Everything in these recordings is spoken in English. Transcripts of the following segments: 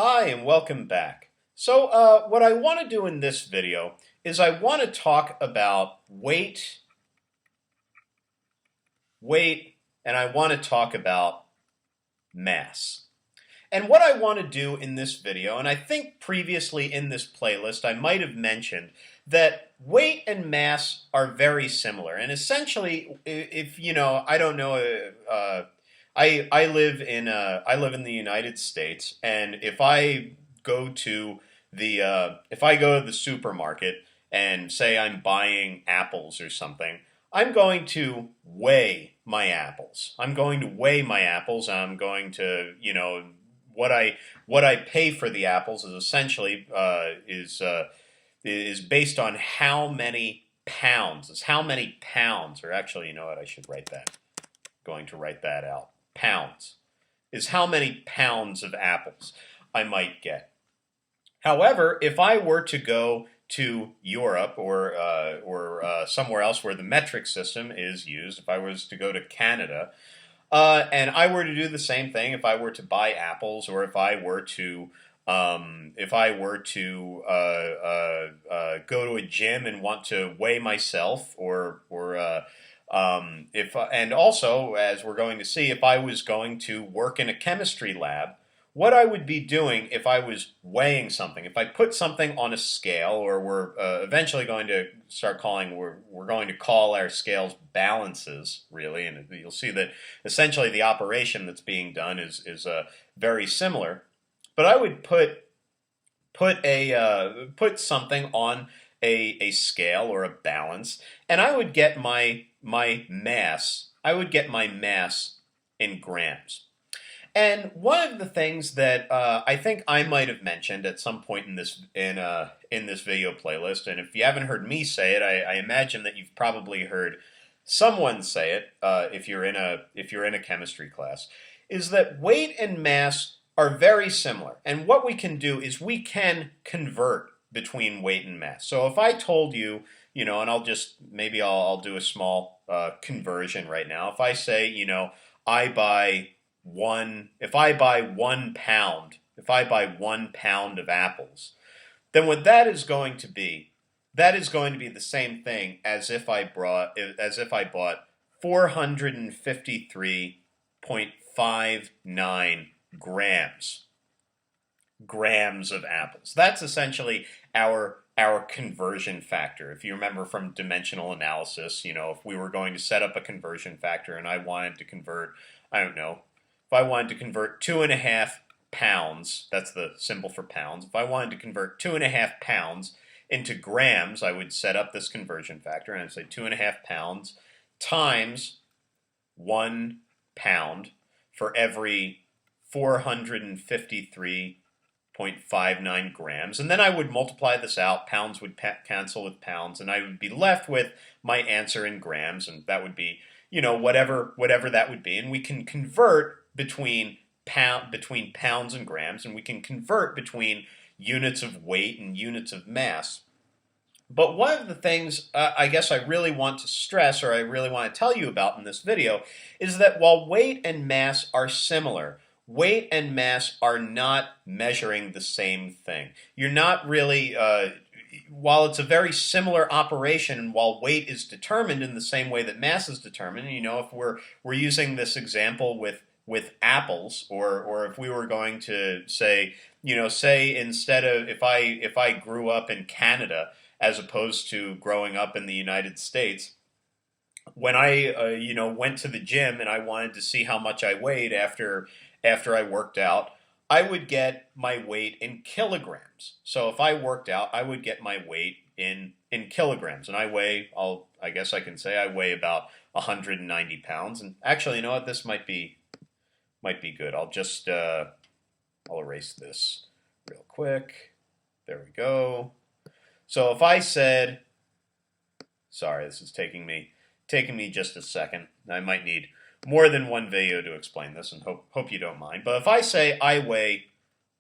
Hi and welcome back. What I want to do in this video is I want to talk about weight, and I want to talk about mass. And what I want to do in this video, and I think previously in this playlist I might have mentioned that weight and mass are very similar. And essentially, if you know, I don't know, I live in the United States, and if I go to the supermarket and say I'm buying apples or something, I'm going to weigh my apples. I'm going to weigh my apples. I'm going to, what I pay for the apples is essentially is based on how many pounds. Is how many pounds, or actually, you know what? I should write that. Going to write that out. Pounds is how many pounds of apples I might get. However, if I were to go to Europe or somewhere else where the metric system is used, if I was to go to Canada, and I were to do the same thing, if I were to buy apples, or if I were to go to a gym and want to weigh myself, and also, as we're going to see, if I was going to work in a chemistry lab, what I would be doing if I was weighing something, if I put something on a scale, or we're eventually going to we're going to call our scales balances, really, and you'll see that essentially the operation that's being done is very similar. But I would put something on a scale or a balance, and I would get my mass. I would get my mass in grams. And one of the things that I think I might have mentioned at some point in this video playlist, and if you haven't heard me say it, I imagine that you've probably heard someone say it if you're in a chemistry class, is that weight and mass are very similar. And what we can do is we can convert between weight and mass. So if I told you, and I'll do a small conversion right now. If I say, if I buy 1 pound, of apples, then what that is going to be the same thing as if I bought 453.59 grams of apples. That's essentially our conversion factor. If you remember from dimensional analysis, if we were going to set up a conversion factor and I wanted to convert, I don't know, if I wanted to convert 2.5 pounds, that's the symbol for pounds. If I wanted to convert 2.5 pounds into grams, I would set up this conversion factor and I'd say 2.5 pounds times 1 pound for every 453.59 grams. And then I would multiply this out. Pounds would cancel with pounds, and I would be left with my answer in grams, and that would be, whatever that would be. And we can convert between pounds and grams, and we can convert between units of weight and units of mass. But one of the things I guess I really want to stress, or I really want to tell you about in this video, is that while weight and mass are similar, weight and mass are not measuring the same thing. You're not really, while it's a very similar operation, and while weight is determined in the same way that mass is determined, if we're using this example with apples, or if we were going to say, say instead of if I grew up in Canada as opposed to growing up in the United States, when I went to the gym and I wanted to see how much I weighed after I worked out, I would get my weight in kilograms. So if I worked out, I would get my weight in kilograms, and I guess I can say I weigh about 190 pounds. And actually, you know what? This might be good. I'll erase this real quick. There we go. So if I said, sorry, this is taking me just a second. I might need more than one video to explain this, and hope you don't mind. But if I say I weigh,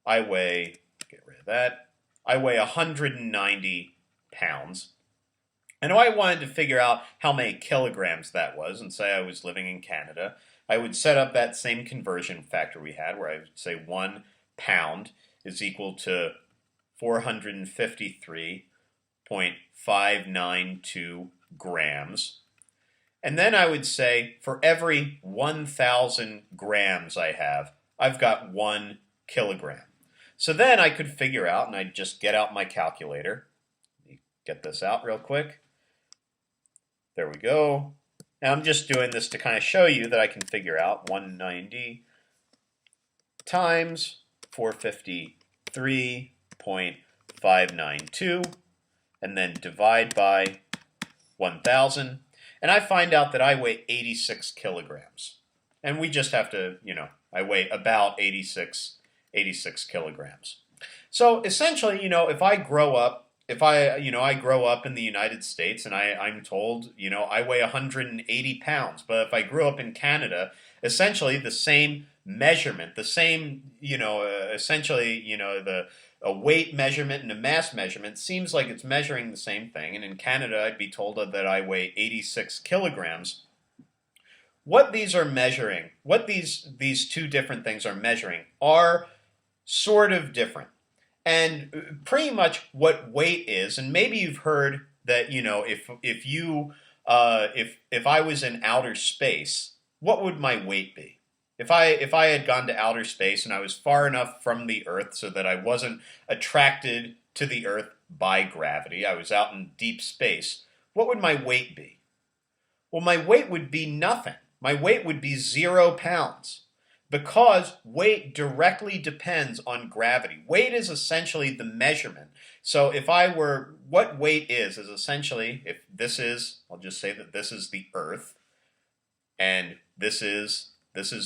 get rid of that. I weigh 190 pounds. And if I wanted to figure out how many kilograms that was, and say I was living in Canada, I would set up that same conversion factor we had, where I would say 1 pound is equal to 453.592 grams. And then I would say for every 1,000 grams I have, I've got 1 kilogram. So then I could figure out, and I'd just get out my calculator. Let me get this out real quick. There we go. Now I'm just doing this to kind of show you that I can figure out 190 times 453.592 and then divide by 1,000. And I find out that I weigh 86 kilograms. And we just have to, I weigh about 86 kilograms. So essentially, if I grow up, I grow up in the United States and I'm told, I weigh 180 pounds. But if I grew up in Canada, essentially the same measurement, the same, a weight measurement and a mass measurement seems like it's measuring the same thing. And in Canada, I'd be told that I weigh 86 kilograms. What these are measuring, what these two different things are measuring are sort of different. And pretty much what weight is, and maybe you've heard that, if I was in outer space, what would my weight be? If I had gone to outer space and I was far enough from the Earth so that I wasn't attracted to the Earth by gravity, I was out in deep space, what would my weight be? Well, my weight would be nothing. My weight would be 0 pounds because weight directly depends on gravity. Weight is essentially the measurement. So what weight is essentially, if this is, I'll just say that this is the Earth and this is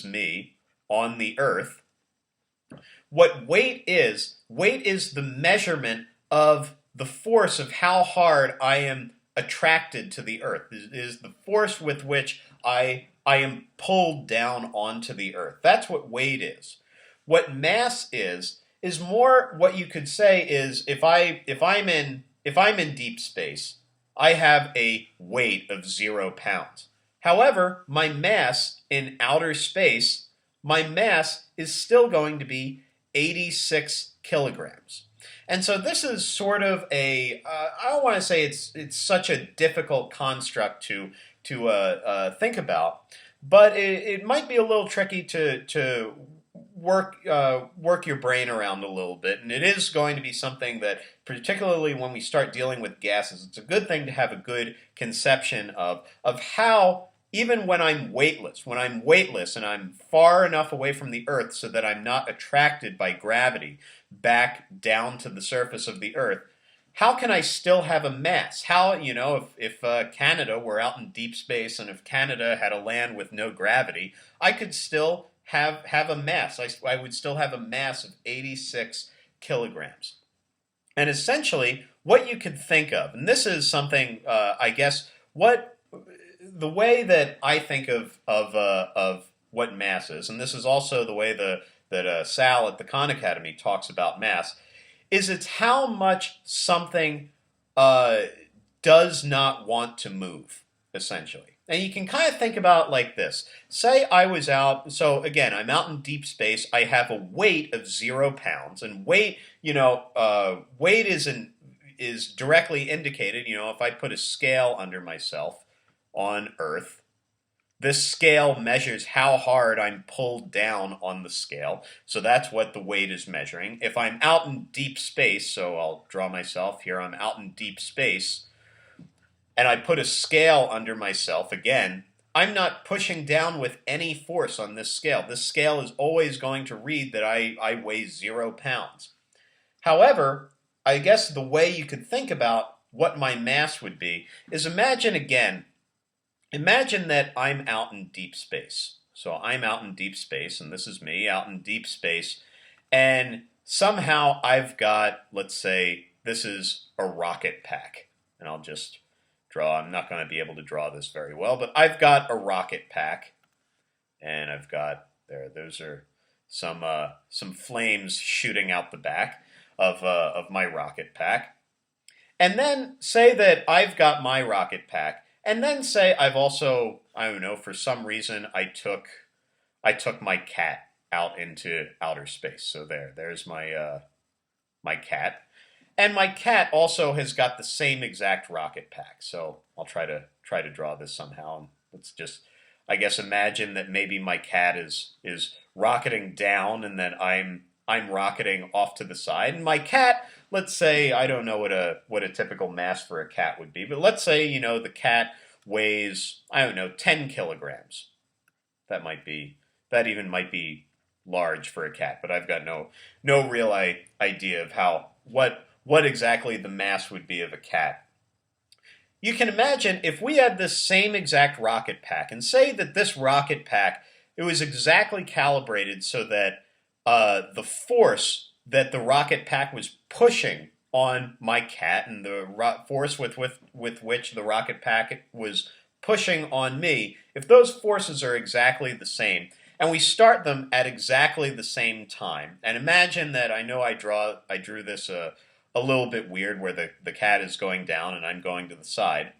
me on the Earth. What weight is the measurement of the force of how hard I am attracted to the Earth. It is the force with which I am pulled down onto the Earth. That's what weight is. What mass is more what you could say is if I'm in deep space, I have a weight of 0 pounds. However, my mass in outer space, my mass is still going to be 86 kilograms. And so this is sort of I don't want to say it's such a difficult construct to think about, but it might be a little tricky to work your brain around a little bit. And it is going to be something that, particularly when we start dealing with gases, it's a good thing to have a good conception of how, even when I'm weightless and I'm far enough away from the Earth so that I'm not attracted by gravity back down to the surface of the Earth, how can I still have a mass? How, if Canada were out in deep space and if Canada had a land with no gravity, I could still have a mass. I would still have a mass of 86 kilograms. And essentially, what you could think of, and this is something, the way that I think of what mass is, and this is also the way that Sal at the Khan Academy talks about mass, is it's how much something does not want to move, essentially. And you can kind of think about it like this. Say I was out, so again, I'm out in deep space, I have a weight of 0 pounds, and weight, weight is directly indicated, if I put a scale under myself on Earth, this scale measures how hard I'm pulled down on the scale. So that's what the weight is measuring. If I'm out in deep space, so I'll draw myself here, I'm out in deep space, and I put a scale under myself, again, I'm not pushing down with any force on this scale. This scale is always going to read that I weigh 0 pounds. However, I guess the way you could think about what my mass would be is imagine that I'm out in deep space. So I'm out in deep space, and this is me out in deep space, and somehow I've got, let's say, this is a rocket pack. And I'll just draw, I'm not going to be able to draw this very well, but I've got a rocket pack, and I've got, those are some flames shooting out the back of my rocket pack. And then say that I've got my rocket pack, and then say I've also, I don't know, for some reason I took my cat out into outer space. So there's my cat. And my cat also has got the same exact rocket pack. So I'll try to draw this somehow. And let's just, I guess, imagine that maybe my cat is rocketing down, and then I'm rocketing off to the side. And my cat, let's say, I don't know what a typical mass for a cat would be, but let's say, the cat weighs, I don't know, 10 kilograms. That even might be large for a cat, but I've got no real idea of what exactly the mass would be of a cat. You can imagine if we had this same exact rocket pack, and say that this rocket pack, it was exactly calibrated so that the force that the rocket pack was pushing on my cat, and the force with which the rocket pack was pushing on me, if those forces are exactly the same, and we start them at exactly the same time, and imagine that, I know I drew this a little bit weird where the cat is going down and I'm going to the side.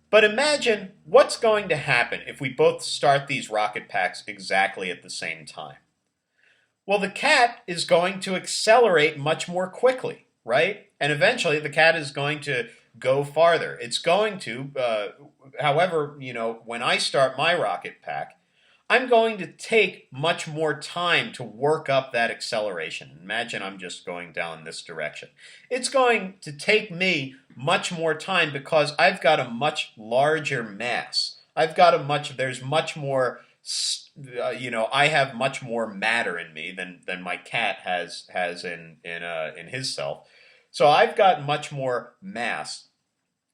But imagine what's going to happen if we both start these rocket packs exactly at the same time. Well, the cat is going to accelerate much more quickly, right? And eventually the cat is going to go farther. It's going to, however, when I start my rocket pack, I'm going to take much more time to work up that acceleration. Imagine I'm just going down this direction. It's going to take me much more time because I've got a much larger mass. There's much more, I have much more matter in me than my cat has in his self. So I've got much more mass.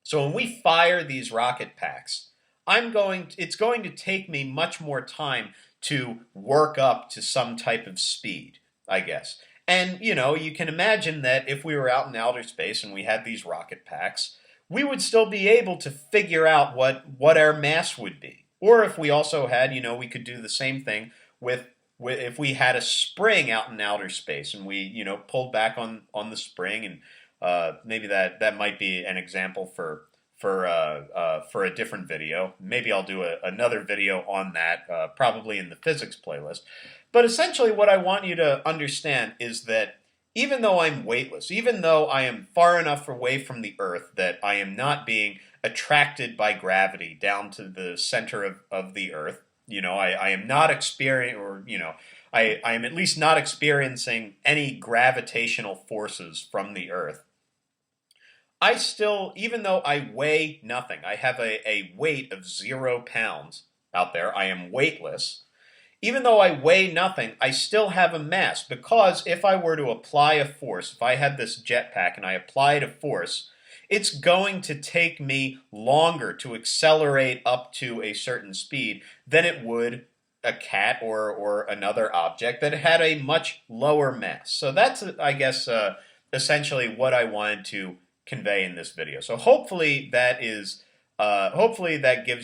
So when we fire these rocket packs, it's going to take me much more time to work up to some type of speed, I guess. And, you can imagine that if we were out in outer space and we had these rocket packs, we would still be able to figure out what our mass would be. Or if we also had, we could do the same thing with if we had a spring out in outer space and we, pulled back on the spring, and maybe that might be an example for a different video. Maybe I'll do another video on that, probably in the physics playlist. But essentially what I want you to understand is that even though I'm weightless, even though I am far enough away from the Earth that I am not being attracted by gravity down to the center of the Earth, I am not experiencing, or, I am at least not experiencing any gravitational forces from the Earth. I still, even though I weigh nothing, I have a weight of 0 pounds out there, I am weightless. Even though I weigh nothing, I still have a mass, because if I were to apply a force, if I had this jetpack and I applied a force, it's going to take me longer to accelerate up to a certain speed than it would a cat or another object that had a much lower mass. So that's, I guess, essentially what I wanted to convey in this video. So hopefully that gives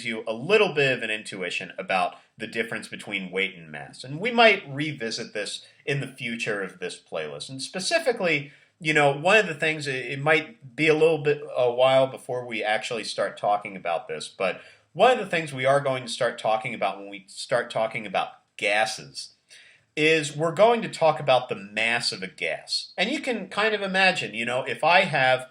you a little bit of an intuition about the difference between weight and mass. And we might revisit this in the future of this playlist. And specifically, one of the things, it might be a while before we actually start talking about this, but one of the things we are going to start talking about when we start talking about gases is we're going to talk about the mass of a gas. And you can kind of imagine, if I have,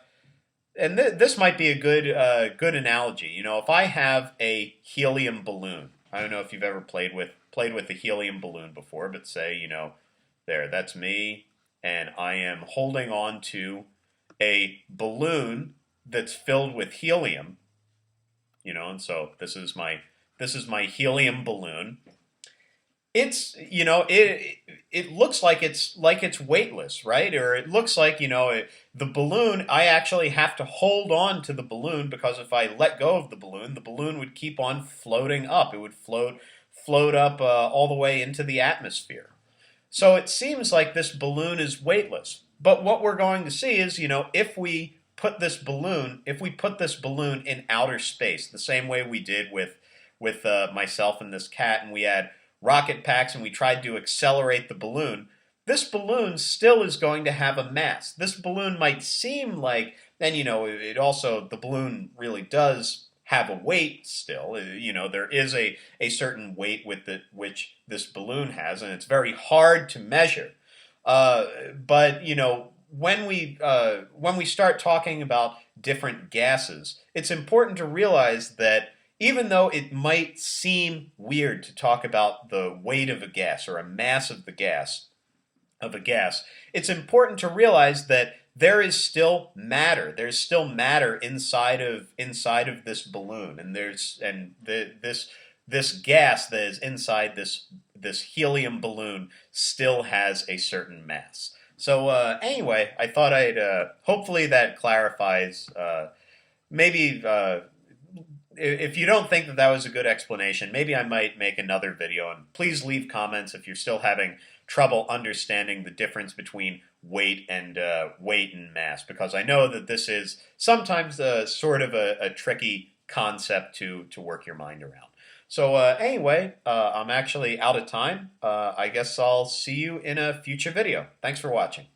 and this might be a good analogy, if I have a helium balloon. I don't know if you've ever played with a helium balloon before, but say, that's me, and I am holding on to a balloon that's filled with helium, and so this is my helium balloon. It's, it looks like it's weightless, right? Or it looks like, the balloon, I actually have to hold on to the balloon, because if I let go of the balloon would keep on floating up. It would float up all the way into the atmosphere. So it seems like this balloon is weightless. But what we're going to see is, if we put this balloon in outer space, the same way we did with myself and this cat, and we had rocket packs and we tried to accelerate the balloon, this balloon still is going to have a mass. This balloon might seem like, and it also, the balloon really does have a weight still. There is a certain weight with which this balloon has, and it's very hard to measure. But when we start talking about different gases, it's important to realize that even though it might seem weird to talk about the weight of a gas or a mass of a gas, it's important to realize that there is still matter. There's still matter inside of this balloon, and this gas that is inside this helium balloon still has a certain mass. So anyway, I thought hopefully that clarifies. Maybe if you don't think that was a good explanation, maybe I might make another video. And please leave comments if you're still having trouble understanding the difference between weight and mass, because I know that this is sometimes sort of a tricky concept to work your mind around. So anyway, I'm actually out of time. I guess I'll see you in a future video. Thanks for watching.